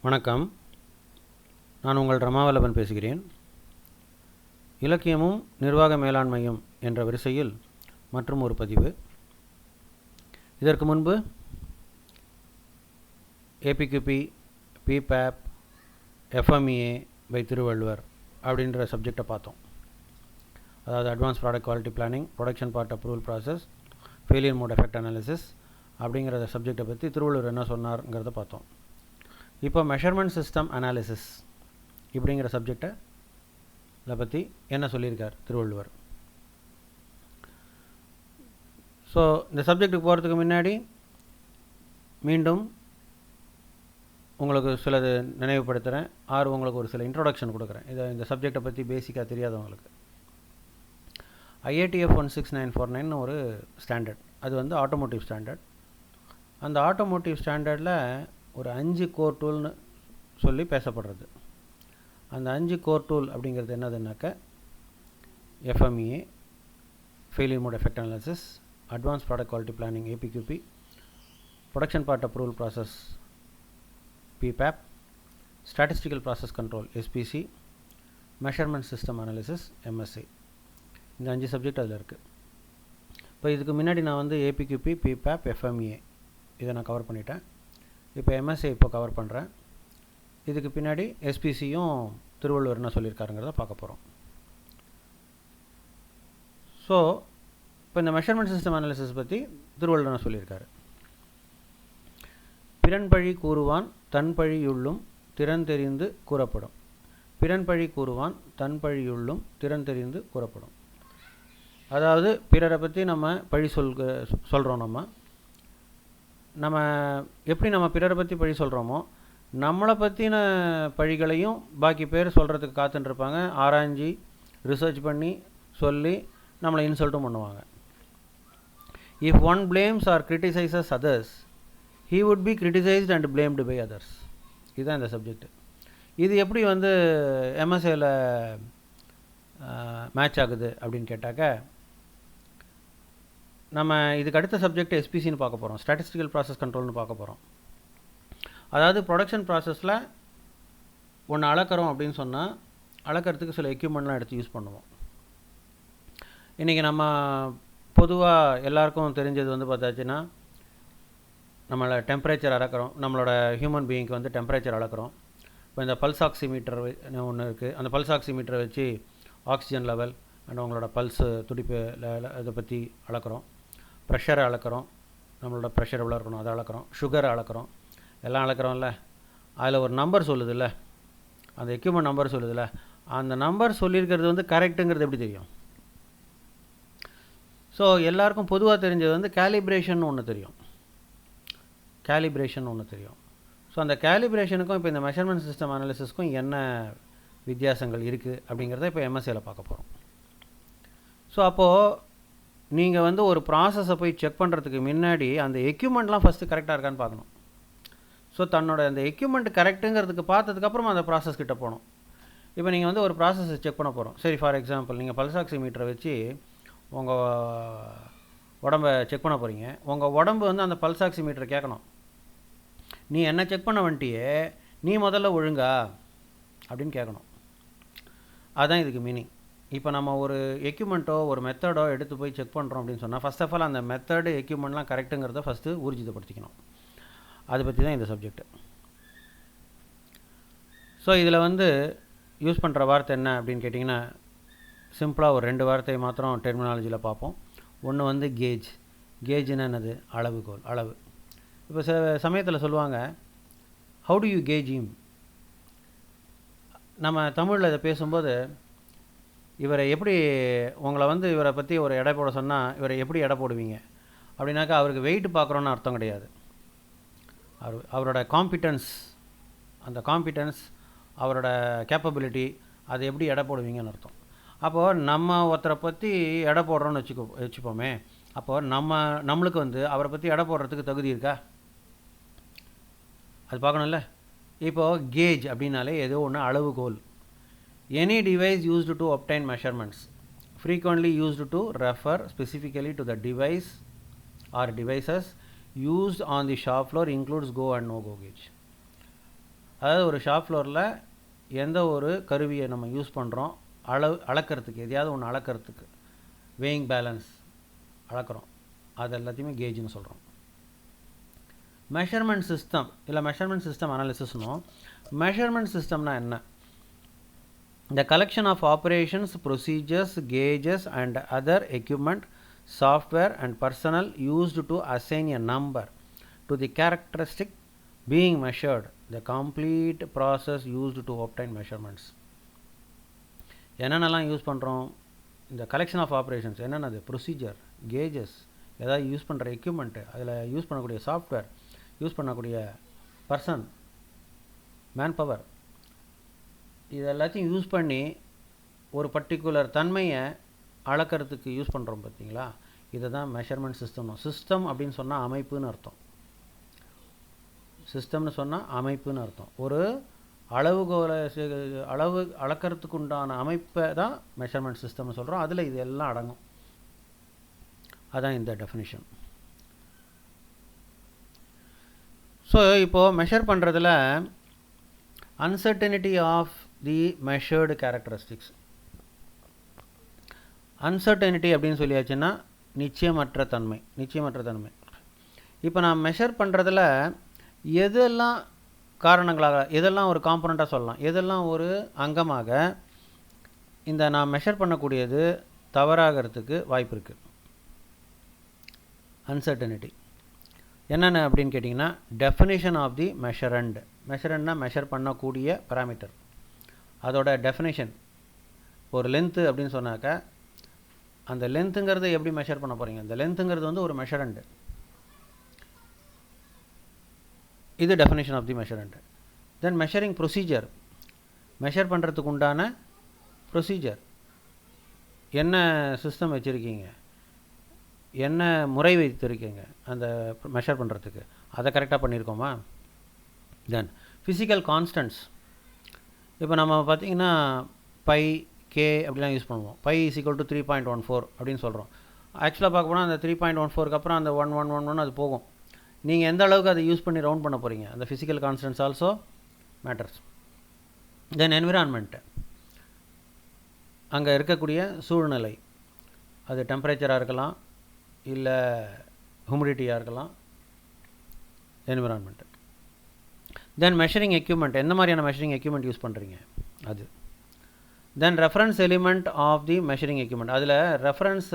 வணக்கம். நான் உங்கள் ரமாவல்லபன் பேசுகிறேன். இலக்கியமும் நிர்வாக மேலாண்மையும் என்ற வரிசையில் மற்றும் ஒரு பதிவு. இதற்கு முன்பு APQP, PPAP, FMEA by Thiruvalluvar அப்படின்ற சப்ஜெக்டை பார்த்தோம். அதாவது advance product quality planning, production part approval process, failure mode effect analysis அப்படிங்கிற சப்ஜெக்டை பற்றி திருவள்ளுவர் என்ன சொன்னார்ங்கிறத பார்த்தோம். இப்போ மெஷர்மெண்ட் சிஸ்டம் அனாலிசிஸ் இப்படிங்கிற சப்ஜெக்டை பற்றி என்ன சொல்லியிருக்கார் திருவள்ளுவர். ஸோ இந்த சப்ஜெக்டுக்கு போகிறதுக்கு முன்னாடி மீண்டும் உங்களுக்கு சிலது நினைவுபடுத்துகிறேன், உங்களுக்கு ஒரு சில இன்ட்ரோடக்ஷன் கொடுக்குறேன். இந்த சப்ஜெக்டை பற்றி பேசிக்காக தெரியாதவங்களுக்கு. IATF 16949 ஒரு ஸ்டாண்டர்ட், அது வந்து ஆட்டோமோட்டிவ் ஸ்டாண்டர்ட். அந்த ஆட்டோமோட்டிவ் ஸ்டாண்டர்டில் ஒரு 5 கோர் டூல்னு சொல்லி பேசப்படுறது. அந்த 5 கோர் டூல் அப்படிங்கிறது என்னதுன்னாக்க FMEA, failure mode effect analysis, advance product quality planning APQP, production part approval process PPAP, statistical process control SPC, measurement system analysis MSA. இந்த 5 சப்ஜெக்ட் அதில் இருக்குது. இப்போ இதுக்கு முன்னாடி நான் வந்து ஏபிக்யூபி, பிபேப், எஃப்எம்இஏ இதை நான் கவர் பண்ணிட்டேன். இப்போ எம்எஸ்ஏ இப்போ கவர் பண்ணுறேன். இதுக்கு பின்னாடி எஸ்பிசியும் திருவள்ளுவர் என்ன சொல்லியிருக்காருங்கிறத பார்க்க போகிறோம். ஸோ இப்போ இந்த மெஷர்மெண்ட் சிஸ்டம் அனாலிசிஸ் பற்றி திருவள்ளுவர் என்ன சொல்லியிருக்காரு. பிறன்பழி கூறுவான் தன் பழியுள்ளும் திறன் தெரிந்து கூறப்படும். பிறன்பழி கூறுவான் தன் பழியுள்ளும் திறன் தெரிந்து கூறப்படும். அதாவது பிறரை பற்றி நம்ம பழி சொல்கிறோம். நம்ம எப்படி நம்ம பிறரை பற்றி பழி சொல்கிறோமோ, நம்மளை பற்றின பழிகளையும் பாக்கி பேர் சொல்கிறதுக்கு காத்துட்டுருப்பாங்க. ஆராய்ஞ்சி ரிசர்ச் பண்ணி சொல்லி நம்மளை இன்சல்ட்டும் பண்ணுவாங்க. If one blames or criticises others, he would be criticised and blamed by others. இதுதான் இந்த சப்ஜெக்ட். இது எப்படி வந்து எம்எஸ்ஏல மேட்ச் ஆகுது அப்படின்னு கேட்டாக்க, நம்ம இதுக்கு அடுத்த சப்ஜெக்ட் எஸ்பிசின்னு பார்க்க போகிறோம், ஸ்டாட்டிஸ்டிக்கல் ப்ராசஸ் கண்ட்ரோல்னு பார்க்க போகிறோம். அதாவது ப்ரொடக்ஷன் ப்ராசஸில் ஒன்று அளக்கிறோம் அப்படின்னு சொன்னால் அளக்கிறதுக்கு சில எக்யூப்மெண்ட்லாம் எடுத்து யூஸ் பண்ணுவோம். இன்றைக்கி நம்ம பொதுவாக எல்லாருக்கும் தெரிஞ்சது வந்து பார்த்தாச்சுன்னா, நம்மளை டெம்பரேச்சர் அளக்கிறோம். நம்மளோட ஹியூமன் பீயிங்க்கு வந்து டெம்பரேச்சர் அளக்கிறோம். இப்போ இந்த பல்ஸ் ஆக்சிமீட்டர் ஒன்று இருக்குது. அந்த பல்ஸ் ஆக்சிமீட்டரை வச்சு ஆக்சிஜன் லெவல் அண்ட் அவங்களோட பல்ஸு துடிப்பு இதை பற்றி அளக்கிறோம். ப்ரெஷரை அளக்கிறோம், நம்மளோட ப்ரெஷர் எவ்வளோ இருக்கணும் அதை அளக்கிறோம். சுகரை அளக்கிறோம், எல்லாம் அளக்கிறோம்ல. அதில் ஒரு நம்பர் சொல்லுதில்ல, அந்த எக்யூப்மெண்ட் நம்பர் சொல்லுதில்ல, அந்த நம்பர் சொல்லியிருக்கிறது வந்து கரெக்டுங்கிறது எப்படி தெரியும்? ஸோ எல்லாருக்கும் பொதுவாக தெரிஞ்சது வந்து கேலிப்ரேஷன் ஒன்று தெரியும். ஸோ அந்த கேலிப்ரேஷனுக்கும் இப்போ இந்த மெஷர்மெண்ட் சிஸ்டம் அனாலிசிஸ்க்கும் என்ன வித்தியாசங்கள் இருக்குது அப்படிங்கிறத இப்போ எம்எஸ்ஏல பார்க்க போகிறோம். ஸோ அப்போது நீங்கள் வந்து ஒரு ப்ராசஸை போய் செக் பண்ணுறதுக்கு முன்னாடி அந்த எக்யூப்மெண்ட்லாம் ஃபஸ்ட்டு கரெக்டாக இருக்கான்னு பார்க்கணும். ஸோ தன்னோட அந்த எக்யூப்மெண்ட் கரெக்டுங்கிறதுக்கு பார்த்ததுக்கப்புறமா அந்த ப்ராசஸ் கிட்ட போகணும். இப்போ நீங்கள் வந்து ஒரு ப்ராசஸை செக் பண்ண போகிறோம். சரி, ஃபார் எக்ஸாம்பிள் நீங்கள் பல்ஸ் ஆக்சிமீட்டரை வச்சு உங்கள் உடம்பை செக் பண்ண போகிறீங்க. உங்கள் உடம்பு வந்து அந்த பல்ஸ் ஆக்சிமீட்டரை கேட்கணும், நீ என்ன செக் பண்ண வந்துட்டியே, நீ முதல்ல ஒழுங்கா அப்படின்னு கேட்கணும். அதுதான் இதுக்கு மீனிங். இப்போ நம்ம ஒரு எக்யூப்மெண்ட்டோ ஒரு மெத்தடோ எடுத்து போய் செக் பண்ணுறோம் அப்படின்னு சொன்னால், ஃபஸ்ட் ஆஃப் ஆல் அந்த மெத்தடு எக்யூப்மெண்ட்லாம் கரெக்டுங்கிறத ஃபஸ்ட்டு ஊர்ஜிதப்படுத்திக்கணும். அதை பற்றி தான் இந்த சப்ஜெக்ட். ஸோ இதில் வந்து யூஸ் பண்ணுற வார்த்தை என்ன அப்படின்னு கேட்டிங்கன்னா, சிம்பிளாக ஒரு 2 வார்த்தையை மாத்திரம் டெர்மினாலஜியில் பார்ப்போம். ஒன்று வந்து கேஜ். கேஜ்னா என்னது? அளவுகோல், அளவு. இப்போ சில சமயத்தில் சொல்லுவாங்க, how do you gauge him. நம்ம தமிழில் இதை பேசும்போது, இவரை எப்படி உங்களை வந்து இவரை பற்றி ஒரு எடை போட சொன்னால் இவரை எப்படி எடை போடுவீங்க அப்படின்னாக்கா, அவருக்கு வெயிட் பார்க்குறோன்னு அர்த்தம் கிடையாது. அவரோட காம்பிட்டன்ஸ், அந்த காம்பிட்டன்ஸ், அவரோட கேப்பபிலிட்டி, அதை எப்படி எடை போடுவீங்கன்னு அர்த்தம். அப்போது நம்ம ஒருத்தரை பற்றி எடை போடுறோன்னு வச்சுப்போமே, அப்போது நம்மளுக்கு வந்து அவரை பற்றி எடை போடுறதுக்கு தகுதி இருக்கா, அது பார்க்கணும்ல. இப்போது கேஜ் அப்படின்னாலே ஏதோ ஒன்று அளவுகோல். Any device used to obtain measurements, frequently used to refer specifically to the device or devices used on the shop floor, includes go and no go gauge. அதாவது ஒரு ஷாப் ஃப்ளோரில் எந்த ஒரு கருவியை நம்ம யூஸ் பண்ணுறோம் அளக்கிறதுக்கு, எதையாவது ஒன்று அளக்கிறதுக்கு, வெயிங் பேலன்ஸ் அளக்கிறோம், அது எல்லாத்தையுமே கேஜ்னு சொல்கிறோம். மெஷர்மெண்ட் சிஸ்டம் இல்லை மெஷர்மெண்ட் சிஸ்டம் அனாலிசிஸ்னும். மெஷர்மெண்ட் சிஸ்டம்னா என்ன? The collection of operations, procedures, gauges and other equipment, software and personnel used to assign a number to the characteristic being measured, the complete process used to obtain measurements. என்னென்னலாம் use பண்ணுறோம்? இந்த collection of operations என்னென்னது? Procedure, gauges, ஏதாவது use பண்ணுற equipment, அதில் use பண்ணக்கூடிய software, use பண்ணக்கூடிய person, man power, இது எல்லாத்தையும் யூஸ் பண்ணி ஒரு பர்டிகுலர் தன்மையை அளக்கிறதுக்கு யூஸ் பண்ணுறோம் பார்த்தீங்களா? இதை தான் மெஷர்மெண்ட் சிஸ்டம். சிஸ்டம் அப்படின்னு சொன்னால் அமைப்புன்னு அர்த்தம். சிஸ்டம்னு சொன்னால் அமைப்புன்னு அர்த்தம். ஒரு அளவு அளக்கிறதுக்கு உண்டான அமைப்பை தான் மெஷர்மெண்ட் சிஸ்டம்னு சொல்கிறோம். அதில் இது எல்லாம் அடங்கும். அதான் இந்த டெஃபினிஷன். ஸோ இப்போது மெஷர் பண்ணுறதுல uncertainty of the measured characteristics. uncertainty அப்படின்னு சொல்லியாச்சுன்னா நிச்சயமற்ற தன்மை. இப்போ நான் மெஷர் பண்ணுறதுல எதெல்லாம் காரணங்களாக, எதெல்லாம் ஒரு காம்பனண்ட்டாக சொல்லலாம், எதெல்லாம் ஒரு அங்கமாக இந்த நான் மெஷர் பண்ணக்கூடியது தவறாகிறதுக்கு வாய்ப்பு இருக்குது. அன்சர்டனிட்டி என்னென்ன அப்படின்னு கேட்டிங்கன்னா, டெஃபினிஷன் ஆஃப் தி மெஷரண்ட். மெஷரண்ட்னா மெஷர் பண்ணக்கூடிய பேராமீட்டர், அதோட டெஃபினேஷன். ஒரு லென்த்து அப்படின்னு சொன்னாக்கா அந்த லென்த்துங்கிறது எப்படி மெஷர் பண்ண போகிறீங்க? அந்த லென்த்துங்கிறது வந்து ஒரு மெஷரண்ட். இது definition of the measurand. Then measuring procedure, measure பண்ணுறதுக்கு உண்டான ப்ரொசீஜர். என்ன சிஸ்டம் வச்சுருக்கீங்க, என்ன முறை வைத்திருக்கீங்க அந்த மெஷர் பண்ணுறதுக்கு, அதை கரெக்டாக பண்ணியிருக்கோமா? தென் ஃபிசிக்கல் கான்ஸ்டன்ட்ஸ். இப்போ நம்ம பார்த்திங்கன்னா பை, கே அப்படிலாம் யூஸ் பண்ணுவோம். பை இஸ் ஈக்குவல் டு 3.14 அப்படின்னு சொல்கிறோம். ஆக்சுவலாக பார்க்க போனால் அந்த 3.14க்கு அப்புறம் அந்த 1111 அது போகும். நீங்கள் எந்த அளவுக்கு அதை யூஸ் பண்ணி ரவுண்ட் பண்ண போகிறீங்க, அந்த ஃபிசிக்கல் கான்ஸ்டன்ட்ஸ் ஆல்சோ மேட்டர்ஸ். தென் என்விரான்மெண்ட்டு, அங்கே இருக்கக்கூடிய சூழ்நிலை, அது டெம்பரேச்சராக இருக்கலாம், இல்லை ஹியூமிடிட்டியாக இருக்கலாம், என்விரான்மெண்ட்டு. தென் மெஷரிங் எக்யூப்மெண்ட், எந்த மாதிரியான மெஷரிங் எக்யூப்மெண்ட் யூஸ் பண்ணுறீங்க அது. Then reference element of the measuring equipment, அதில் ரெஃபரன்ஸ்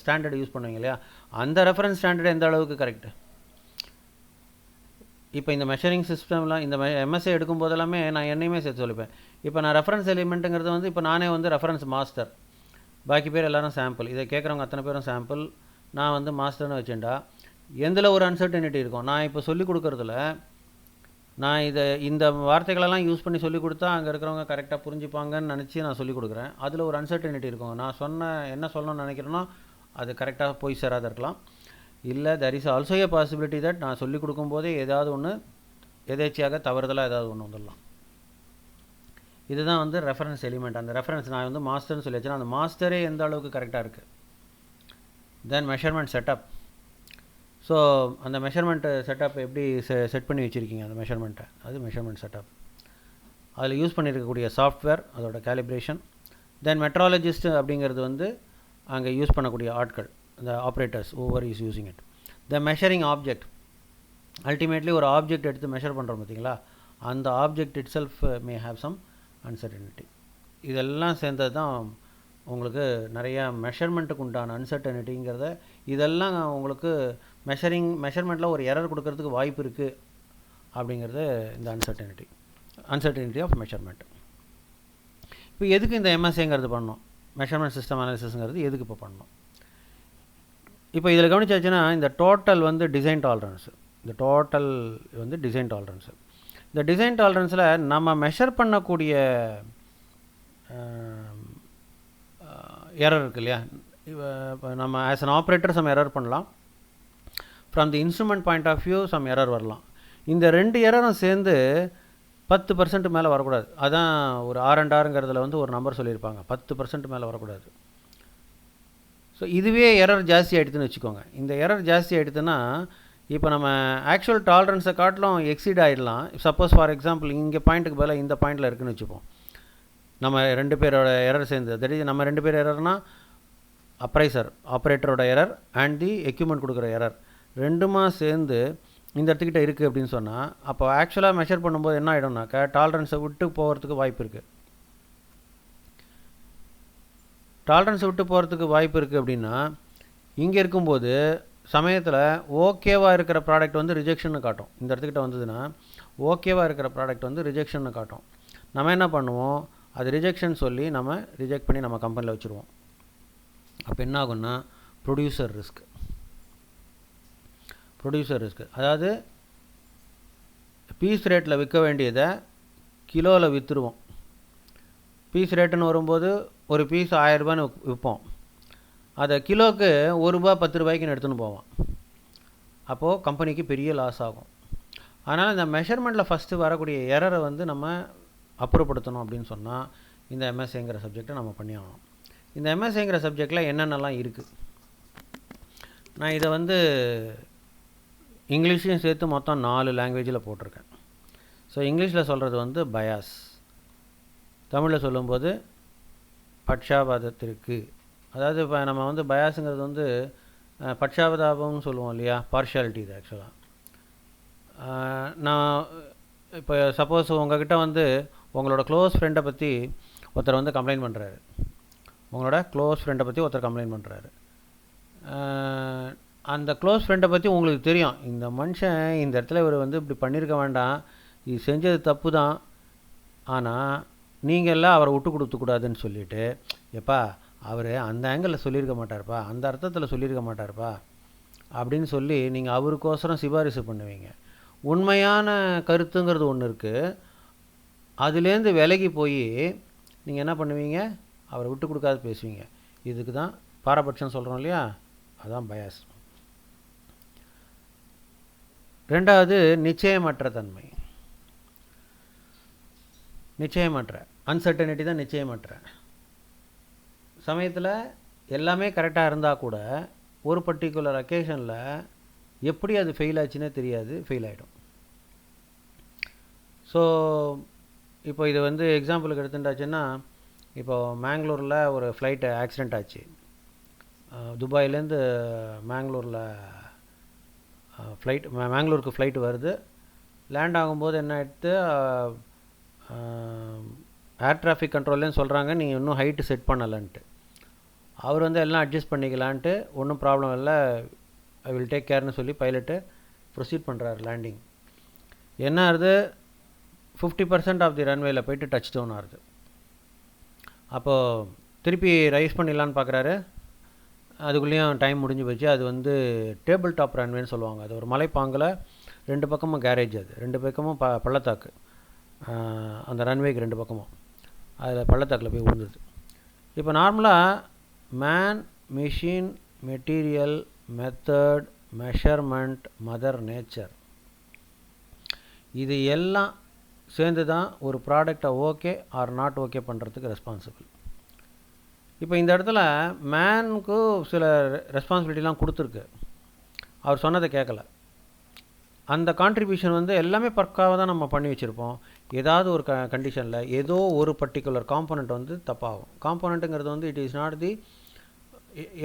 ஸ்டாண்டர்டு யூஸ் பண்ணுவீங்க இல்லையா, அந்த ரெஃபரன்ஸ் ஸ்டாண்டர்டு எந்த அளவுக்கு கரெக்டு. இப்போ இந்த மெஷரிங் சிஸ்டம்லாம் இந்த எம்எஸ்ஏ எடுக்கும் போதெல்லாமே நான் என்னையுமே சேர்த்து சொல்லிப்பேன். இப்போ நான் ரெஃபரன்ஸ் எலிமெண்ட்டுங்கிறது வந்து இப்போ நானே வந்து ரெஃபரன்ஸ் மாஸ்டர், பாக்கி பேர் எல்லோரும் சாம்பிள். இதை கேட்குறவங்க அத்தனை பேரும் சாம்பிள், நான் வந்து மாஸ்டர்னு வச்சுட்டா எந்தில் ஒரு அன்சர்டனிட்டி இருக்கும். நான் இப்போ சொல்லிக் கொடுக்குறதுல நான் இந்த வார்த்தைகளெல்லாம் யூஸ் பண்ணி சொல்லிக் கொடுத்தா அங்கே இருக்கிறவங்க கரெக்டாக புரிஞ்சுப்பாங்கன்னு நினச்சி நான் சொல்லிக் கொடுக்குறேன். அதில் ஒரு அன்சர்டனிட்டி இருக்கும். நான் என்ன சொல்லணும்னு நினைக்கிறேனோ அது கரெக்டாக போய் சேராத இருக்கலாம். இல்லை there is also A possibility that நான் சொல்லிக் கொடுக்கும்போதே ஏதாவது ஒன்று எதேச்சியாக தவறுதலாக ஏதாவது ஒன்று வந்துடலாம். இதுதான் வந்து ரெஃபரன்ஸ் எலிமெண்ட். அந்த ரெஃபரன்ஸ் நான் வந்து மாஸ்டர்னு சொல்லி வச்சேன்னா அந்த மாஸ்டரே எந்த அளவுக்கு கரெக்டாக இருக்குது. தென் மெஷர்மெண்ட் செட்டப். ஸோ அந்த மெஷர்மெண்ட்டு செட்டப் எப்படி செட் பண்ணி வச்சுருக்கீங்க அந்த மெஷர்மெண்ட்டை, அது மெஷர்மெண்ட் செட்டப். அதில் யூஸ் பண்ணியிருக்கக்கூடிய சாஃப்ட்வேர், அதோட கேலிப்ரேஷன். தென் மெட்ராலஜிஸ்ட் அப்படிங்கிறது வந்து அங்கே யூஸ் பண்ணக்கூடிய ஆட்கள், the operators whoever is using it. The measuring object, ultimately ஒரு ஆப்ஜெக்ட் எடுத்து மெஷர் பண்ணுறோம் பார்த்தீங்களா, அந்த object itself may have some uncertainty. இதெல்லாம் சேர்ந்தது தான் உங்களுக்கு நிறையா மெஷர்மெண்ட்டுக்கு உண்டான அன்சர்டனிட்டிங்கிறத. இதெல்லாம் உங்களுக்கு மெஷர்மெண்ட்டில் ஒரு எரர் கொடுக்கறதுக்கு வாய்ப்பு இருக்குது அப்படிங்கிறது இந்த அன்சர்டனிட்டி ஆஃப் மெஷர்மெண்ட். இப்போ எதுக்கு இந்த எம்எஸ்ஏங்கிறது பண்ணணும், மெஷர்மெண்ட் சிஸ்டம் அனாலிசிஸ்ங்கிறது எதுக்கு இப்போ பண்ணணும்? இப்போ இதில் கவனிச்சாச்சுன்னா இந்த டோட்டல் வந்து டிசைன் டாலரன்ஸு. இந்த டோட்டல் வந்து டிசைன் டாலரன்ஸு. இந்த டிசைன் டாலரன்ஸில் நம்ம மெஷர் பண்ணக்கூடிய எரர் இருக்கு இல்லையா. இப்போ நம்ம as an operator some error பண்ணலாம், from the instrument point of view some error வரலாம். இந்த ரெண்டு எரரும் சேர்ந்து 10% மேலே வரக்கூடாது. அதான் ஒரு R&Rங்கிறதுல வந்து ஒரு நம்பர் சொல்லியிருப்பாங்க, 10% மேலே வரக்கூடாது. ஸோ இதுவே எரர் ஜாஸ்தி ஆகிடுதுன்னு வச்சுக்கோங்க. இந்த எரர் ஜாஸ்தி ஆகிடுதுன்னா இப்போ நம்ம ஆக்சுவல் டாலரன்ஸை காட்டிலும் எக்ஸீட் ஆகிடலாம். சப்போஸ் ஃபார் எக்ஸாம்பிள் இங்கே பாயிண்ட்டுக்கு பதிலாக இந்த பாயிண்டில் இருக்குதுன்னு வச்சுப்போம். நம்ம 2 பேரோட எரர் சேர்ந்து, தட் இஸ் நம்ம 2 பேர் எரர்னால் அப்ரைசர் ஆப்ரேட்டரோட எரர் அண்ட் தி எக்யூப்மெண்ட் கொடுக்குற எரர் ரெண்டுமா சேர்ந்து இந்த இடத்துக்கிட்ட இருக்குது அப்படின்னு சொன்னால், அப்போ ஆக்சுவலாக மெஷர் பண்ணும்போது என்ன ஆகிடும்னாக்கா டாலரன்ஸை விட்டு போகிறதுக்கு வாய்ப்பு இருக்குது. டாலரன்ஸை விட்டு போகிறதுக்கு வாய்ப்பு இருக்குது அப்படின்னா, இங்கே இருக்கும்போது சமயத்தில் ஓகேவாக இருக்கிற ப்ராடக்ட் வந்து ரிஜெக்ஷன்னு காட்டும். இந்த இடத்துக்கிட்ட வந்ததுன்னா ஓகேவாக இருக்கிற ப்ராடக்ட் வந்து ரிஜெக்ஷன்னு காட்டும். நம்ம என்ன பண்ணுவோம், அது ரிஜெக்ஷன் சொல்லி நம்ம ரிஜெக்ட் பண்ணி நம்ம கம்பெனியில் வச்சுருவோம். அப்போ என்ன ஆகுன்னா ப்ரொடியூசர் ரிஸ்க். அதாவது பீஸ் ரேட்டில் விற்க வேண்டியதை கிலோவில் விற்றுருவோம். பீஸ் ரேட்டுன்னு வரும்போது ஒரு பீஸ் 1000 ரூபான்னு விற்போம். அதை கிலோவுக்கு ₹1 10 ரூபாய்க்குன்னு எடுத்துன்னு போவோம். அப்போது கம்பெனிக்கு பெரிய லாஸ் ஆகும். அதனால் இந்த மெஷர்மெண்ட்டில் ஃபஸ்ட்டு வரக்கூடிய எரரை வந்து நம்ம அப்புறப்படுத்தணும் அப்படின்னு சொன்னால் இந்த எம்எஸ்ஏங்கிற சப்ஜெக்டை நம்ம பண்ணி ஆகணும். இந்த எம்எஸ்ஏங்கிற சப்ஜெக்டில் என்னென்னலாம் இருக்குது, நான் இதை வந்து இங்கிலீஷையும் சேர்த்து மொத்தம் 4 லாங்குவேஜில் போட்டிருக்கேன். ஸோ இங்கிலீஷில் சொல்கிறது வந்து பயாஸ், தமிழில் சொல்லும்போது பட்சாபாதத்திற்கு. அதாவது இப்போ நம்ம வந்து பயாஸுங்கிறது வந்து பட்சாபதாபம்னு சொல்லுவோம் இல்லையா, பார்ஷியாலிட்டி. இது ஆக்சுவலாக நான் இப்போ சப்போஸ் உங்கள்கிட்ட வந்து உங்களோட க்ளோஸ் ஃப்ரெண்டை பற்றி ஒருத்தர் வந்து கம்ப்ளைண்ட் பண்ணுறாரு. அந்த க்ளோஸ் ஃப்ரெண்டை பற்றி உங்களுக்கு தெரியும், இந்த மனுஷன் இந்த இடத்துல இவர் வந்து இப்படி பண்ணியிருக்க வேண்டாம், இது செஞ்சது தப்பு தான், ஆனால் நீங்கள் எல்லாம் அவரை விட்டு கொடுத்துக்கூடாதுன்னு சொல்லிவிட்டு, எப்பா அவர் அந்த ஆங்கிளில் சொல்லியிருக்க மாட்டார்ப்பா, அந்த அர்த்தத்தில் சொல்லியிருக்க மாட்டார்ப்பா அப்படின்னு சொல்லி நீங்கள் அவருக்கோசரம் சிபாரிசு பண்ணுவீங்க. உண்மையான கருத்துங்கிறது ஒன்று இருக்குது, அதுலேருந்து விலகி போய் நீங்கள் என்ன பண்ணுவீங்க, அவரை விட்டு கொடுக்காது பேசுவீங்க. இதுக்கு தான் பாரபட்சம் சொல்கிறோம் இல்லையா, அதுதான் பயாஸ். ரெண்டாவது நிச்சயமற்ற தன்மை. அன்சர்டனிட்டி தான் நிச்சயமற்ற. சமயத்தில் எல்லாமே கரெக்டாக இருந்தால் கூட ஒரு பர்டிகுலர் அக்கேஷனில் எப்படி அது ஃபெயில் ஆச்சுன்னே தெரியாது, ஃபெயில் ஆகிடும். ஸோ இப்போ இது வந்து எக்ஸாம்பிளுக்கு எடுத்துட்டாச்சுன்னா, இப்போது மேங்களூரில் ஒரு ஃப்ளைட்டு ஆக்சிடெண்ட் ஆச்சு. துபாயிலேருந்து மேங்களூருக்கு ஃப்ளைட்டு வருது. லேண்ட் ஆகும்போது என்ன ஆகிடுது, ஏர் டிராஃபிக் கண்ட்ரோல்லேன்னு சொல்கிறாங்க நீங்கள் இன்னும் ஹைட்டு செட் பண்ணலைன்ட்டு. அவர் வந்து எல்லாம் அட்ஜஸ்ட் பண்ணிக்கலான்ட்டு, ஒன்றும் ப்ராப்ளம் இல்லை, ஐ வில் டேக் கேர்னு சொல்லி பைலட்டு ப்ரொசீட் பண்ணுறாரு லேண்டிங். என்ன ஆகுது, 50% ஆஃப் தி ரன்வேயில் போய்ட்டு டச் டவுன் ஆகுது. அப்போது திருப்பி ரைஸ் பண்ணிடலான்னு பார்க்குறாரு, அதுக்குள்ளேயும் டைம் முடிஞ்சு போச்சு. அது வந்து டேபிள் டாப் ரன்வேன்னு சொல்லுவாங்க. அது ஒரு மலைப்பாங்கில் 2 பக்கமும் கேரேஜ், அது 2 பக்கமும் பள்ளத்தாக்கு, அந்த ரன்வேக்கு 2 பக்கமும் அதில் பள்ளத்தாக்கில் போய் விழுந்தது. இப்போ நார்மலாக man, machine, material, method, measurement, mother nature, இது எல்லாம் சேர்ந்து தான் ஒரு ப்ராடக்டை ஓகே ஆர் நாட் ஓகே பண்ணுறதுக்கு ரெஸ்பான்சிபிள். இப்போ இந்த இடத்துல மேனுக்கு சில ரெஸ்பான்சிபிலிட்டிலாம் கொடுத்துருக்கு, அவர் சொன்னதை கேட்கல. அந்த கான்ட்ரிபியூஷன் வந்து எல்லாமே பக்காவாக தான் நம்ம பண்ணி வச்சுருப்போம். ஏதாவது ஒரு கண்டிஷனில் ஏதோ ஒரு பர்டிகுலர் காம்போனண்ட் வந்து தப்பாகும். காம்போனண்ட்டுங்கிறது வந்து இட் இஸ் நாட் தி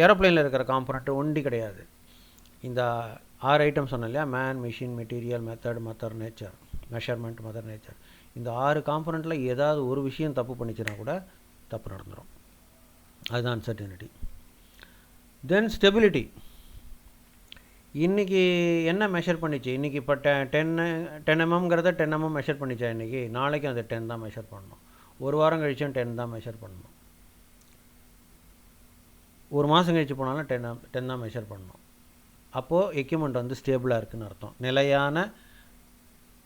ஏரோப்ளைனில் இருக்கிற காம்போனண்ட் ஒண்டி கிடையாது. இந்த 6 ஐட்டம் சொன்னேன் இல்லையா, man, machine, material, method, mother nature, measurement, mother nature, இந்த 6 காம்போனண்ட்டில் ஏதாவது ஒரு விஷயம் தப்பு பண்ணிச்சுன்னா கூட தப்பு நடந்துடும். அதுதான் அன்சர்டனிட்டி. தென் ஸ்டெபிலிட்டி. இன்றைக்கி என்ன மெஷர் பண்ணிச்சு, இன்றைக்கி இப்போ 10 mm 10 mm மெஷர் பண்ணிச்சா இன்றைக்கி, நாளைக்கு அந்த 10 தான் மெஷர் பண்ணணும். ஒரு வாரம் கழிச்சும் 10 தான் மெஷர் பண்ணணும். ஒரு மாதம் கழிச்சு போனாலும் 10 தான் மெஷர் பண்ணணும். அப்போது எக்யூப்மெண்ட் வந்து ஸ்டேபிளாக இருக்குதுன்னு அர்த்தம், நிலையான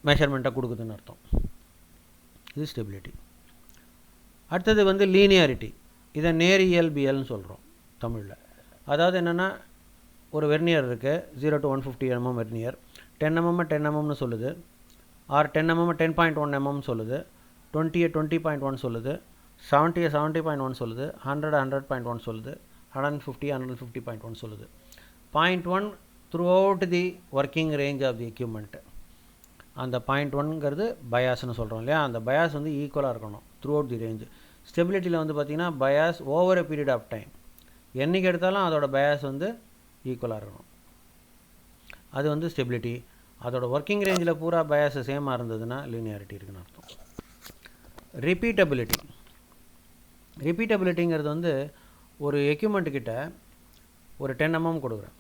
மெஷர்மெண்ட்டை கொடுக்குதுன்னு அர்த்தம். இது ஸ்டெபிலிட்டி. அடுத்தது வந்து லீனியாரிட்டி. இதை நேரியல்பியல்னு சொல்கிறோம் தமிழில். அதாவது என்னென்னா, ஒரு வெர்னியர் இருக்குது, 0 to 150 mm வெர்னியர், 10 mm 10 mmனு சொல்லுது, ஆர் 10 mm 10.1 mm சொல்லுது, 20 20.1 சொல்லுது, 70 70.1 சொல்லுது, 100 100.1 சொல்லுது, 150 150.1 சொல்லுது. 0.1 throughout the working range of the equipment. அந்த பாயிண்ட் ஒன்ங்கிறது பயாஸ்னு சொல்கிறோம் இல்லையா, அந்த பயாஸ் வந்து ஈக்குவலாக இருக்கணும் த்ரூ அவுட் தி ரேஞ்சு. ஸ்டெபிலிட்டியில் வந்து பார்த்திங்கன்னா bias over a period of time, என்றைக்கு எடுத்தாலும் அதோட பயாஸ் வந்து ஈக்குவலாக இருக்கணும். அது வந்து ஸ்டெபிலிட்டி. அதோட ஒர்க்கிங் ரேஞ்சில் பூரா பயாஸ் சேமாக இருந்ததுன்னா லீனியாரிட்டி இருக்குன்னு அர்த்தம். ரிப்பீட்டபிலிட்டி. ரிப்பீட்டபிலிட்டிங்கிறது வந்து ஒரு எக்யூப்மெண்ட்டுக்கிட்ட ஒரு 10 mm கொடுக்குறேன்,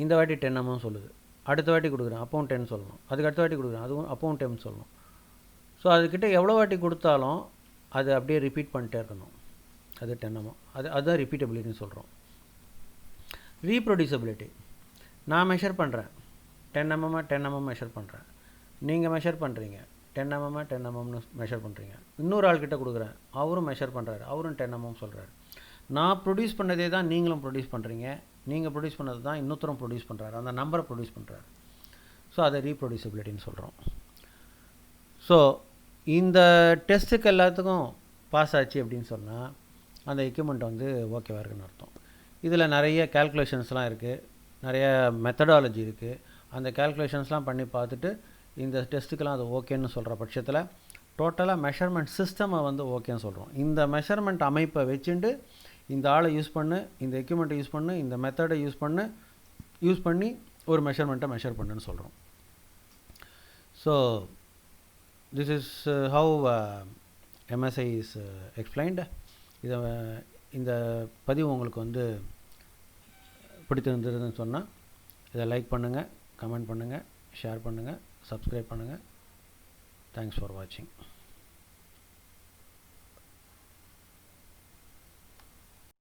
இந்த வாட்டி 10 mm சொல்லுது, அடுத்த வாட்டி கொடுக்குறேன் அப்பவும் 10 சொல்லணும், அதுக்கு அடுத்த வாட்டி கொடுக்குறேன் அதுவும் அப்பவும் 10 சொல்லணும். ஸோ அதுக்கிட்ட எவ்வளோ வாட்டி கொடுத்தாலும் அது அப்படியே ரிப்பீட் பண்ணிட்டே இருக்கணும், அது 10 mm. அதுதான் ரிப்பீட்டபிலிட்டின்னு சொல்கிறோம். ரீப்ரொடியூசபிலிட்டி. நான் மெஷர் பண்ணுறேன் 10 mm 10 mm மெஷர் பண்ணுறேன், நீங்கள் மெஷர் பண்ணுறீங்க 10 mm 10 mm மெஷர் பண்ணுறீங்க, இன்னொரு ஆள்கிட்ட கொடுக்குறேன் அவரும் மெஷர் பண்ணுறாரு, அவரும் 10 mm சொல்கிறாரு. நான் ப்ரொடியூஸ் பண்ணதே தான் நீங்களும் ப்ரொடியூஸ் பண்ணுறீங்க, நீங்கள் ப்ரொடியூஸ் பண்ணது தான் இன்னொருத்தரும் ப்ரொடியூஸ் பண்ணுறாரு, அந்த நம்பரை ப்ரொடியூஸ் பண்ணுறாரு. ஸோ அதை ரீப்ரொடியூசபிலிட்டின்னு சொல்கிறோம். ஸோ இந்த டெஸ்ட்டுக்கு எல்லாத்துக்கும் பாஸ் ஆச்சு அப்படின்னு சொன்னால் அந்த எக்யூப்மெண்ட் வந்து ஓகேவாக இருக்குன்னு அர்த்தம். இதில் நிறைய கேல்குலேஷன்ஸ்லாம் இருக்குது, நிறைய மெத்தடாலஜி இருக்குது. அந்த கேல்குலேஷன்ஸ்லாம் பண்ணி பார்த்துட்டு இந்த டெஸ்ட்டுக்கெல்லாம் அது ஓகேன்னு சொல்கிற பட்சத்தில் டோட்டலாக மெஷர்மெண்ட் சிஸ்டமை வந்து ஓகேன்னு சொல்கிறோம். இந்த மெஷர்மெண்ட் அமைப்பை வச்சுட்டு இந்த ஆளை யூஸ் பண்ணு, இந்த எக்யூப்மெண்ட்டை யூஸ் பண்ணு, இந்த மெத்தடை யூஸ் பண்ணி ஒரு மெஷர்மெண்ட்டை மெஷர் பண்ணுன்னு சொல்கிறோம். So this is how MSI is explained. இந்த பதிவு உங்களுக்கு வந்து பிடித்திருந்ததுன்னு சொன்னால் இதை லைக் பண்ணுங்கள், கமெண்ட் பண்ணுங்கள், ஷேர் பண்ணுங்கள், சப்ஸ்கிரைப் பண்ணுங்கள். தேங்க்ஸ் ஃபார் வாட்சிங்.